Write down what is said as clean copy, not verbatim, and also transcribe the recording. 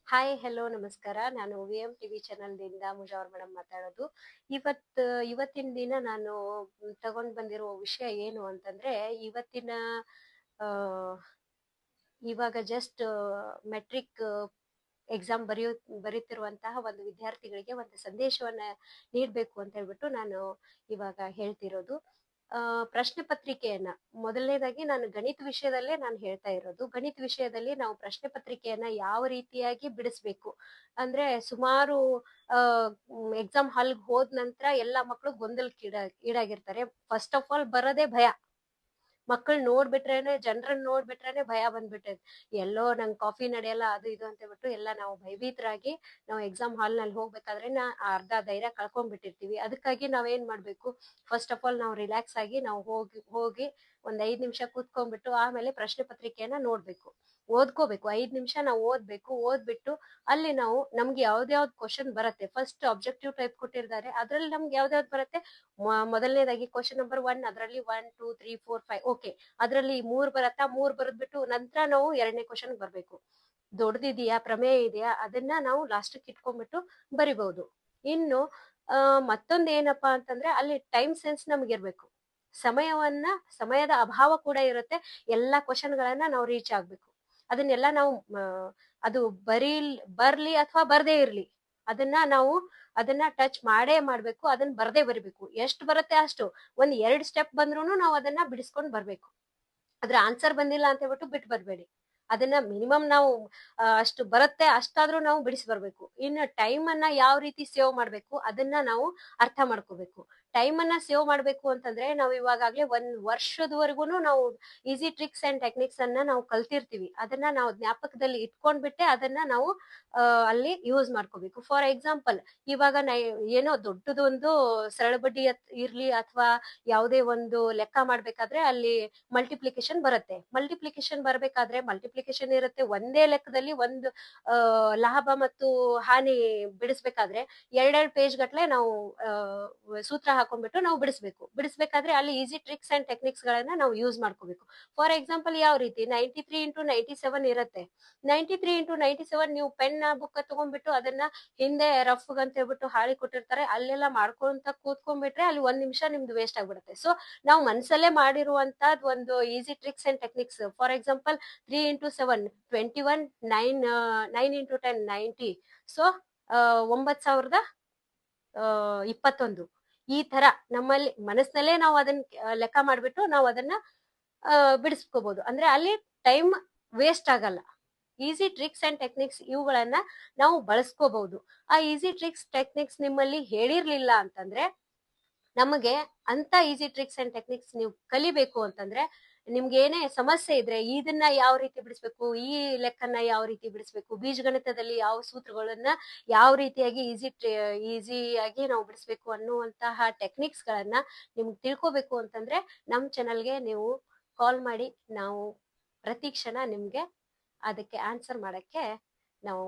Hi, hello, ನಮಸ್ಕಾರ. ನಾನು ವಿ.ಎಂ TV ಚಾನಲ್‌ದಿಂದ Mujawar madam ಮಾತಾಡೋದು. ಇವತ್ತಿನ ದಿನ ನಾನು ತಗೊಂಡ್ ಬಂದಿರೋ ವಿಷಯ ಏನು ಅಂತಂದ್ರೆ, ಇವತ್ತಿನ ಆ, ಇವಾಗ ಜಸ್ಟ್ ಮೆಟ್ರಿಕ್ ಎಕ್ಸಾಮ್ ಬರೆಯುತ್ತಿರುವಂತಹ ಒಂದು ವಿದ್ಯಾರ್ಥಿಗಳಿಗೆ ಒಂದು ಸಂದೇಶವನ್ನ ನೀಡಬೇಕು ಅಂತ ಹೇಳ್ಬಿಟ್ಟು ನಾನು ಇವಾಗ ಹೇಳ್ತಿರೋದು. ಪ್ರಶ್ನೆ ಪತ್ರಿಕೆಯನ್ನ ಮೊದಲನೇದಾಗಿ ನಾನು ಗಣಿತ ವಿಷಯದಲ್ಲೇ ನಾನು ಹೇಳ್ತಾ ಇರೋದು. ಗಣಿತ ವಿಷಯದಲ್ಲಿ ನಾವು ಪ್ರಶ್ನೆ ಪತ್ರಿಕೆಯನ್ನ ಯಾವ ರೀತಿಯಾಗಿ ಬಿಡಿಸ್ಬೇಕು ಅಂದ್ರೆ, ಸುಮಾರು ಎಕ್ಸಾಮ್ ಹಾಲ್ಗೆ ಹೋದ ನಂತರ ಎಲ್ಲಾ ಮಕ್ಕಳು ಈಡಾಗಿರ್ತಾರೆ. ಫಸ್ಟ್ ಆಫ್ ಆಲ್ ಬರೋದೇ ಭಯ. ಮಕ್ಕಳ್ ನೋಡ್ಬಿಟ್ರೇನೆ, ಜನರನ್ನ ನೋಡ್ಬಿಟ್ರೇನೆ ಭಯ ಬಂದ್ಬಿಟ್ಟೈತೆ. ಎಲ್ಲೋ ನಂಗ್ ಕಾಫಿ ನಡೆಯಲ್ಲ, ಅದು ಇದು ಅಂತ ಹೇಳ್ಬಿಟ್ಟು ಎಲ್ಲ ನಾವು ಭಯಭೀತರಾಗಿ ನಾವು ಎಕ್ಸಾಮ್ ಹಾಲ್ ನಲ್ಲಿ ಹೋಗ್ಬೇಕಾದ್ರೆ ಅರ್ಧ ಧೈರ್ಯ ಕಳ್ಕೊಂಡ್ಬಿಟ್ಟಿರ್ತೀವಿ. ಅದಕ್ಕಾಗಿ ನಾವೇನ್ ಮಾಡ್ಬೇಕು, ಫಸ್ಟ್ ಆಫ್ ಆಲ್ ನಾವು ರಿಲ್ಯಾಕ್ಸ್ ಆಗಿ ನಾವು ಹೋಗಿ ಒಂದ್ 5 ನಿಮಿಷ ಕೂತ್ಕೊಂಡ್ಬಿಟ್ಟು ಆಮೇಲೆ ಪ್ರಶ್ನೆ ಪತ್ರಿಕೆಯನ್ನ ನೋಡ್ಬೇಕು, ಓದ್ಕೋಬೇಕು. 5 ನಿಮಿಷ ನಾವು ಓದ್ಬೇಕು. ಓದ್ಬಿಟ್ಟು ಅಲ್ಲಿ ನಾವು ನಮ್ಗೆ ಯಾವ್ದಾವ್ದು ಕ್ವಶನ್ ಬರುತ್ತೆ, ಫಸ್ಟ್ ಆಬ್ಜೆಕ್ಟಿವ್ ಟೈಪ್ ಕೊಟ್ಟಿರ್ತಾರೆ, ಅದ್ರಲ್ಲಿ ನಮ್ಗೆ ಯಾವ್ದಾವ್ದು ಬರುತ್ತೆ. ಮೊದಲನೇದಾಗಿ ಕ್ವಶನ್ ನಂಬರ್ 1, ಅದರಲ್ಲಿ 1 2 3 4 5, ಓಕೆ, ಅದ್ರಲ್ಲಿ 3 ಬರತ್ತಾ, 3 ಬರೆದ್ಬಿಟ್ಟು ನಂತರ ನಾವು 2ನೇ ಕ್ವಶನ್ ಬರ್ಬೇಕು. ದೊಡ್ಡದಿದೆಯಾ, ಪ್ರಮೇಯ ಇದೆಯಾ, ಅದನ್ನ ನಾವು ಲಾಸ್ಟಿಗೆ ಇಟ್ಕೊಂಡ್ಬಿಟ್ಟು ಬರಿಬಹುದು. ಇನ್ನು ಮತ್ತೊಂದ್ ಏನಪ್ಪಾ ಅಂತಂದ್ರೆ, ಅಲ್ಲಿ ಟೈಮ್ ಸೆನ್ಸ್ ನಮ್ಗಿರ್ಬೇಕು. ಸಮಯದ ಅಭಾವ ಕೂಡ ಇರುತ್ತೆ. ಎಲ್ಲಾ ಕ್ವಶನ್ ಗಳನ್ನ ನಾವು ರೀಚ್ ಆಗ್ಬೇಕು. ಅದನ್ನೆಲ್ಲ ನಾವು ಅದು ಬರ್ಲಿ ಅಥವಾ ಬರ್ದೇ ಇರ್ಲಿ, ಅದನ್ನ ಟಚ್ ಮಾಡೇ ಮಾಡ್ಬೇಕು. ಅದನ್ನ ಬರ್ದೇ ಬರಿಬೇಕು. ಎಷ್ಟು ಬರುತ್ತೆ ಅಷ್ಟು. ಒಂದ್ 2 ಸ್ಟೆಪ್ ಬಂದ್ರೂನು ನಾವು ಅದನ್ನ ಬಿಡಿಸ್ಕೊಂಡ್ ಬರ್ಬೇಕು. ಅದ್ರ ಆನ್ಸರ್ ಬಂದಿಲ್ಲ ಅಂತ ಹೇಳ್ಬಿಟ್ಟು ಬಿಟ್ಟು ಬರ್ಬೇಡಿ. ಅದನ್ನ ಮಿನಿಮಮ್ ನಾವು ಅಷ್ಟು ಬರುತ್ತೆ ಅಷ್ಟಾದ್ರೂ ನಾವು ಬಿಡಿಸಿ ಬರ್ಬೇಕು. ಇನ್ನು ಟೈಮ್ ಅನ್ನ ಯಾವ ರೀತಿ ಸೇವ್ ಮಾಡ್ಬೇಕು ಅದನ್ನ ನಾವು ಅರ್ಥ ಮಾಡ್ಕೋಬೇಕು. ಟೈಮ್ ಅನ್ನ ಸೇವ್ ಮಾಡ್ಬೇಕು ಅಂತಂದ್ರೆ, ನಾವು ಇವಾಗಾಗ್ಲೇ 1 ವರ್ಷದವರೆಗೂ ನಾವು ಈಸಿ ಟ್ರಿಕ್ಸ್ ಅಂಡ್ ಟೆಕ್ನಿಕ್ಸ್ ಅನ್ನ ನಾವು ಕಲ್ತಿರ್ತೀವಿ. ಅದನ್ನ ನಾವು ಜ್ಞಾಪಕದಲ್ಲಿ ಇಟ್ಕೊಂಡ್ಬಿಟ್ಟೆ ಅದನ್ನ ನಾವು ಅಲ್ಲಿ ಯೂಸ್ ಮಾಡ್ಕೋಬೇಕು. ಫಾರ್ ಎಕ್ಸಾಂಪಲ್, ಇವಾಗ ಏನೋ ದೊಡ್ಡದೊಂದು ಸರಳ ಬಡ್ಡಿ ಇರ್ಲಿ ಅಥವಾ ಯಾವುದೇ ಒಂದು ಲೆಕ್ಕ ಮಾಡ್ಬೇಕಾದ್ರೆ ಅಲ್ಲಿ ಮಲ್ಟಿಪ್ಲಿಕೇಶನ್ ಬರುತ್ತೆ. ಮಲ್ಟಿಪ್ಲಿಕೇಶನ್ ಬರ್ಬೇಕಾದ್ರೆ ಮಲ್ಟಿಪ್ಲಿಕೇಶನ್ ಇರುತ್ತೆ. ಒಂದೇ ಲೆಕ್ಕದಲ್ಲಿ ಒಂದು ಲಾಭ ಮತ್ತು ಹಾನಿ ಬಿಡಿಸ್ಬೇಕಾದ್ರೆ 2 ಪೇಜ್ ಗಟ್ಲೆ ನಾವು ಸೂತ್ರ ಹಾಕೊಂಡ್ಬಿಟ್ಟು ನಾವು ಬಿಡಿಸ್ಬೇಕಾದ್ರೆ ಅಲ್ಲಿ ಈಸಿ ಟ್ರಿಕ್ಸ್ ಅಂಡ್ ಟೆಕ್ನಿಕ್ಸ್ ಗಳನ್ನ ನಾವು ಯೂಸ್ ಮಾಡ್ಕೋಬೇಕು. ಫಾರ್ ಎಕ್ಸಾಂಪಲ್, ಯಾವ ರೀತಿ 93 into 97 ಇರುತ್ತೆ. 93 into 97 ನೀವು ಪೆನ್ ಬುಕ್ ತಗೊಂಡ್ಬಿಟ್ಟು ಅದನ್ನ ಹಿಂದೆ ರಫ್ ಅಂತ ಹೇಳ್ಬಿಟ್ಟು ಹಾಳಿ ಕೊಟ್ಟಿರ್ತಾರೆ, ಅಲ್ಲೆಲ್ಲ ಮಾಡ್ಕೊಂತ ಕೂತ್ಕೊಂಡ್ಬಿಟ್ರೆ ಅಲ್ಲಿ 1 ನಿಮಿಷ ನಿಮ್ದು ವೇಸ್ಟ್ ಆಗ್ಬಿಡುತ್ತೆ. ಸೊ ನಾವು ಮನ್ಸಲ್ಲೇ ಮಾಡಿರುವಂತದ್ ಒಂದು easy tricks and techniques. For example, 3 into 7 21, 9 into 10 90. So 9,021. ಈ ತರ ನಮ್ಮಲ್ಲಿ ಮನಸ್ಸಿನಲ್ಲೇ ನಾವು ಅದನ್ನ ಲೆಕ್ಕ ಮಾಡ್ಬಿಟ್ಟು ನಾವು ಅದನ್ನ ಬಿಡಿಸ್ಕೋಬಹುದು. ಅಂದ್ರೆ ಅಲ್ಲಿ ಟೈಮ್ ವೇಸ್ಟ್ ಆಗಲ್ಲ. ಈಸಿ ಟ್ರಿಕ್ಸ್ ಅಂಡ್ ಟೆಕ್ನಿಕ್ಸ್ ಇವುಗಳನ್ನ ನಾವು ಬಳಸ್ಕೋಬಹುದು. ಆ ಈಸಿ ಟ್ರಿಕ್ಸ್ ಟೆಕ್ನಿಕ್ಸ್ ನಿಮ್ಮಲ್ಲಿ ಹೇಳಿರ್ಲಿಲ್ಲ ಅಂತಂದ್ರೆ, ನಮಗೆ ಅಂತ ಈಸಿ ಟ್ರಿಕ್ಸ್ ಅಂಡ್ ಟೆಕ್ನಿಕ್ಸ್ ನೀವು ಕಲಿಬೇಕು ಅಂತಂದ್ರೆ, ನಿಮ್ಗೆ ಏನೇ ಸಮಸ್ಯೆ ಇದ್ರೆ ಇದನ್ನ ಯಾವ ರೀತಿ ಬಿಡಿಸ್ಬೇಕು, ಈ ಲೆಕ್ಕನ್ನ ಯಾವ ರೀತಿ ಬಿಡಿಸ್ಬೇಕು, ಬೀಜಗಣಿತದಲ್ಲಿ ಯಾವ ಸೂತ್ರಗಳನ್ನ ಯಾವ ರೀತಿಯಾಗಿ ಈಸಿಯಾಗಿ ನಾವು ಬಿಡಿಸ್ಬೇಕು ಅನ್ನುವಂತಹ ಟೆಕ್ನಿಕ್ಸ್ ಗಳನ್ನ ನಿಮ್ಗೆ ತಿಳ್ಕೋಬೇಕು ಅಂತಂದ್ರೆ, ನಮ್ ಚಾನಲ್ಗೆ ನೀವು ಕಾಲ್ ಮಾಡಿ. ನಾವು ಪ್ರತಿ ಕ್ಷಣ ನಿಮ್ಗೆ ಅದಕ್ಕೆ ಆನ್ಸರ್ ಮಾಡಕ್ಕೆ ನಾವು